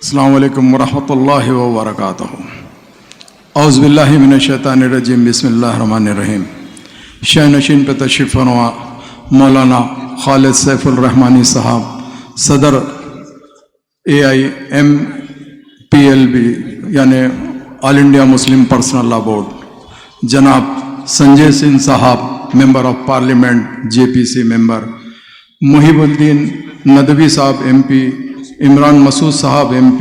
अस्सलामु अलैकुम वरहमतुल्लाहि व बरकातुहू। औज़ु बिल्लाहि मिनश्शैतानिर्रजीम, बिस्मिल्लाहिर्रहमानिर्रहीम। शहनशीन पे तशरीफ़ फरमा मौलाना खालिद सैफुल रहमानी साहब, सदर AIMPLB यानी All India Muslim Personal Law Board, जनाब संजय सिंह साहब, member of parliament JPC member, Muhibuddin Nadvi साहब MP, इमरान मसूद साहब MP,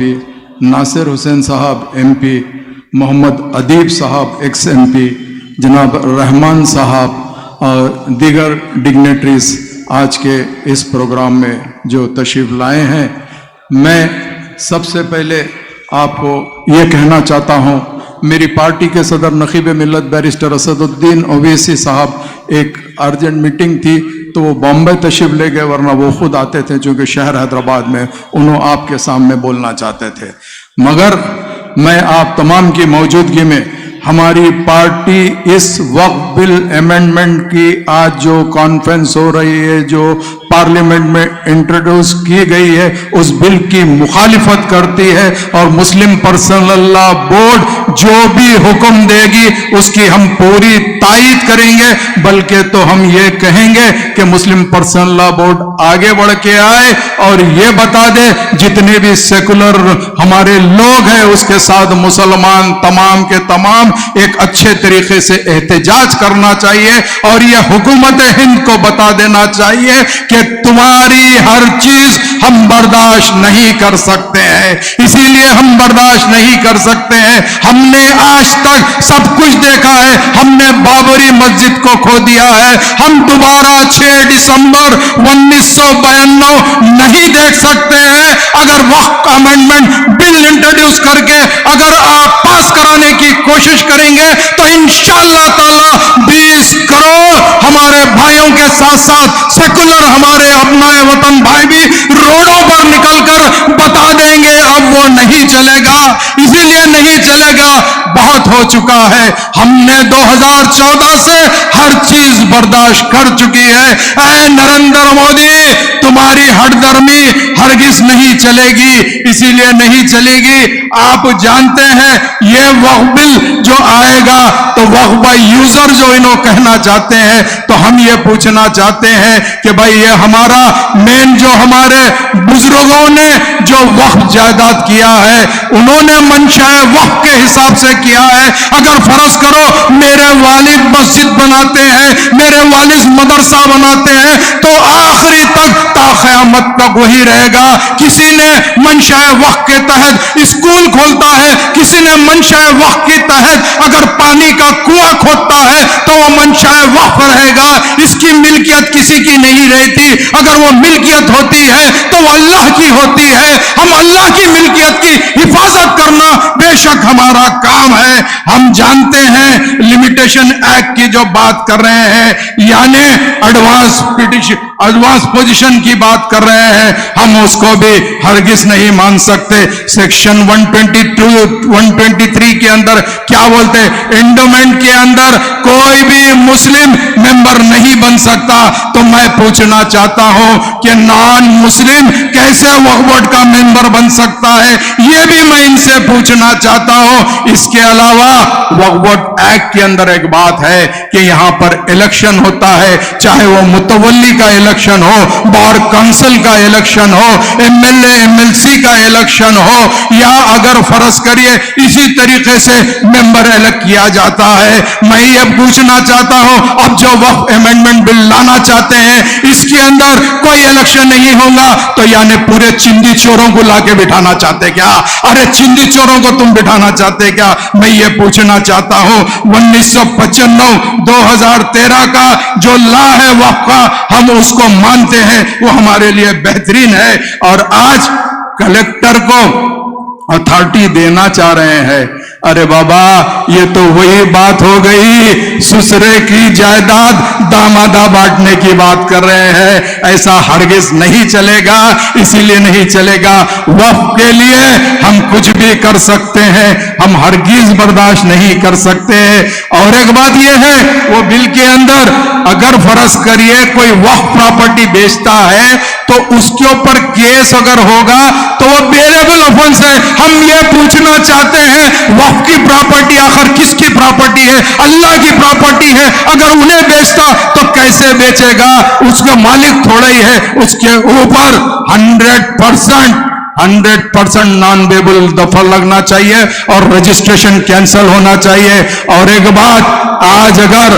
नासिर हुसैन साहब MP, मोहम्मद अदीब साहब ex-MP, जनाब रहमान साहब और दीगर डिग्नेटरीज आज के इस प्रोग्राम में जो तशरीफ़ लाए हैं। मैं सबसे पहले आपको ये कहना चाहता हूँ, मेरी पार्टी के सदर नकीब मिल्लत बैरिस्टर असदुद्दीन ओवैसी साहब, एक अर्जेंट मीटिंग थी तो वो बॉम्बे तशरीफ़ ले गए, वरना वो खुद आते थे चूँकि शहर हैदराबाद में, उन्होंने आपके सामने बोलना चाहते थे। मगर मैं आप तमाम की मौजूदगी में हमारी पार्टी इस वक्फ बिल अमेंडमेंट की आज जो कॉन्फ्रेंस हो रही है, जो पार्लियामेंट में इंट्रोड्यूस की गई है, उस बिल की मुखालिफत करती है और मुस्लिम पर्सनल लॉ बोर्ड जो भी हुक्म देगी उसकी हम पूरी तायीद करेंगे। बल्कि तो हम ये कहेंगे कि मुस्लिम पर्सनल लॉ बोर्ड आगे बढ़ के आए और ये बता दे जितने भी सेकुलर हमारे लोग हैं उसके साथ मुसलमान तमाम के तमाम एक अच्छे तरीके से एहतजाज करना चाहिए और ये हुकूमत हिंद को बता देना चाहिए कि तुम्हारी हर चीज हम बर्दाश्त नहीं कर सकते हैं, इसीलिए हम बर्दाश्त नहीं कर सकते हैं। हमने आज तक सब कुछ देखा है, हमने बाबरी मस्जिद को खो दिया है, हम दोबारा 6 दिसंबर 1992 नहीं देख सकते हैं। अगर वक्त अमेंडमेंट बिल इंट्रोड्यूस करके अगर आप पास कराने की कोशिश करेंगे तो इंशाअल्लाह ताला 20 करोड़ हमारे भाइयों के साथ साथ सेकुलर हमारे अपनाए वतन भाई भी रोडों पर निकलकर बता देंगे अब वो नहीं चलेगा, इसीलिए नहीं चलेगा, बहुत हो चुका है। हमने 2014 से हर चीज बर्दाश्त कर चुकी है। ऐ नरेंद्र मोदी, तुम्हारी हठधर्मी हरगिज नहीं चलेगी, इसीलिए नहीं चलेगी। आप जानते हैं ये वक्फ बिल जो आएगा तो वक्फ बाय यूजर जो इन्हों कहना चाहते हैं, तो हम ये पूछना चाहते हैं कि भाई ये हमारा मेन जो हमारे बुजुर्गों ने जो वक्फ जायदाद किया है उन्होंने मंशाए वक्फ के हिसाब से किया है। अगर फर्ज करो मेरे वालिद मस्जिद बनाते हैं, मेरे वालिद मदरसा बनाते हैं तो आखिरी तक ता क़यामत तक वही रहेगा। किसी ने मंशाए वक्फ के तहत स्कूल खोलता है, किसी ने मंशाए वक्फ के तहत अगर पानी का कुआं खोदता है तो वो मंशाए वक्फ रहेगा। इसकी मिल्कियत किसी की नहीं रहती, अगर वो मिल्कियत होती है तो वो अल्लाह की होती है। हम अल्लाह की मिल्कियत की हिफाजत करना बेशक हमारा काम है। हम जानते हैं लिमिटेशन एक्ट की जो बात कर रहे हैं यानी एडवांस पोजीशन की बात कर रहे हैं, हम उसको भी हरगिज नहीं मान सकते। सेक्शन 123 के अंदर क्या बोलते हैं, एंडोमेंट के अंदर कोई भी मुस्लिम मेंबर नहीं बन सकता। तो मैं पूछना चाहता हूं कि नॉन मुस्लिम कैसे वक्फ बोर्ड का मेंबर बन सकता है, यह भी मैं इनसे पूछना चाहता हूं। इसके अलावा वक्फ बोर्ड एक्ट के अंदर एक बात है कि यहां पर इलेक्शन होता है, चाहे वो मुतवल्ली का इलेक्शन हो, बार काउंसिल का इलेक्शन हो, MLA MLC का इलेक्शन हो, या अगर फर्ज करिए इसी तरीके से मेंबर इलेक्ट किया जाता है। मैं ये पूछना चाहता हूं अब जो वक्फ अमेंडमेंट बिल लाना चाहते हैं इसके अंदर कोई इलेक्शन नहीं होगा तो यानी पूरे चिंदी चोरों को लाके बिठाना चाहते क्या? अरे चिंदी चोरों को तुम बिठाना चाहते क्या? मैं ये पूछना चाहता हूं 1995-2013 का जो लॉ है वक्फ का, हम उसको मानते हैं, वो हमारे लिए बेहतरीन है। और आज कलेक्टर को अथॉरिटी देना चाह रहे हैं। अरे बाबा ये तो वही बात हो गई, ससुरे की जायदाद दामादा बांटने की बात कर रहे हैं। ऐसा हरगिज नहीं चलेगा, इसीलिए नहीं चलेगा। वक्फ के लिए हम कुछ भी कर सकते हैं, हम हरगिज बर्दाश्त नहीं कर सकते। और एक बात यह है वो बिल के अंदर अगर फर्ज करिए कोई वक्फ प्रॉपर्टी बेचता है तो उसके ऊपर केस अगर होगा तो वो बेलेबल ऑफेंस है, چاہتے ہیں وقف کی پراپرٹی آخر کس کی پراپرٹی ہے؟ اللہ کی پراپرٹی ہے. اگر انہیں بیچتا تو کیسے بیچے گا؟ اس کا مالک تھوڑا ہی ہے, اس کے اوپر 100% نان بیبل دفعہ لگنا چاہیے اور رجسٹریشن کینسل ہونا چاہیے. اور ایک بات, آج اگر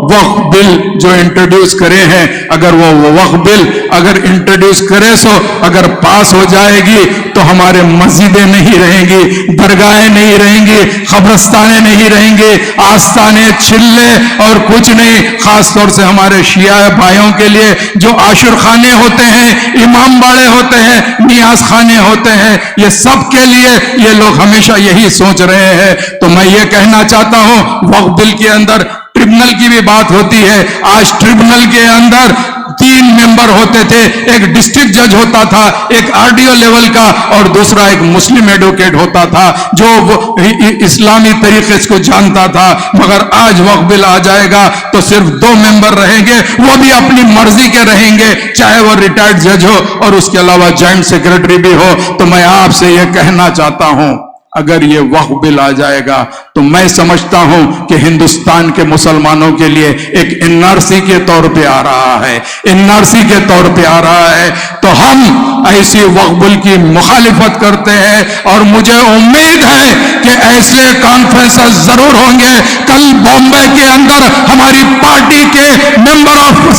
وقف بل جو انٹروڈیوس کرے ہیں, اگر وہ وقف بل اگر انٹروڈیوس کرے سو اگر پاس ہو جائے گی تو ہمارے مسجدیں نہیں رہیں گی, درگاہیں نہیں رہیں گی, قبرستانیں نہیں رہیں گی, آستانے چلے اور کچھ نہیں. خاص طور سے ہمارے شیعہ بھائیوں کے لیے جو عاشر خانے ہوتے ہیں, امام باڑے ہوتے ہیں, نیاز خانے ہوتے ہیں, یہ سب کے لیے یہ لوگ ہمیشہ یہی سوچ رہے ہیں. تو میں یہ کہنا چاہتا ہوں, وقف بل کے اندر ٹریبونل کی بھی بات ہوتی ہے. آج ٹریبونل کے اندر 3 ممبر ہوتے تھے, ایک ڈسٹرکٹ جج ہوتا تھا, ایک RDO لیول کا, اور دوسرا ایک مسلم ایڈوکیٹ ہوتا تھا جو اسلامی طریقے کو جانتا تھا. مگر آج وقف بل آ جائے گا تو صرف 2 ممبر رہیں گے, وہ بھی اپنی مرضی کے رہیں گے, چاہے وہ ریٹائرڈ جج ہو اور اس کے علاوہ جوائنٹ سیکرٹری بھی ہو. تو میں آپ سے یہ کہنا چاہتا ہوں, اگر یہ وقف بل آ جائے گا تو میں سمجھتا ہوں کہ ہندوستان کے مسلمانوں کے لیے ایک NRC کے طور پہ آ رہا ہے, NRC کے طور پہ آ رہا ہے. تو ہم ایسی وقف بل کی مخالفت کرتے ہیں اور مجھے امید ہے کہ ایسے کانفرنسز ضرور ہوں گے. کل بامبے کے اندر ہماری پارٹی کے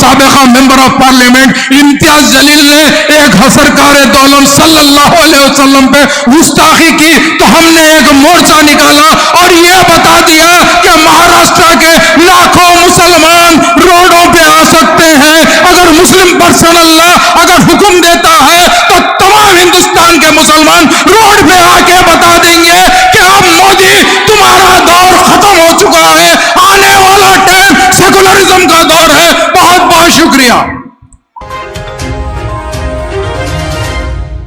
سابقہ ممبر آف پارلیمنٹ امتیاز جلیل نے ایک سرکار دولت صلی اللہ علیہ وسلم پہ گستاخی کی, تو ہم نے ایک مورچہ نکالا اور یہ بتا دیا کہ مہاراشٹر کے لاکھوں مسلمان روڈوں پہ آ سکتے ہیں. اگر مسلم پرسن اللہ اگر حکم دیتا ہے تو تمام ہندوستان کے مسلمان روڈ پہ آ کے بتا دیں گے کہ اب مودی تمہارا دور ختم ہو چکا ہے, آنے والا ٹائم سیکولرزم کا دور ہے. بہت بہت شکریہ.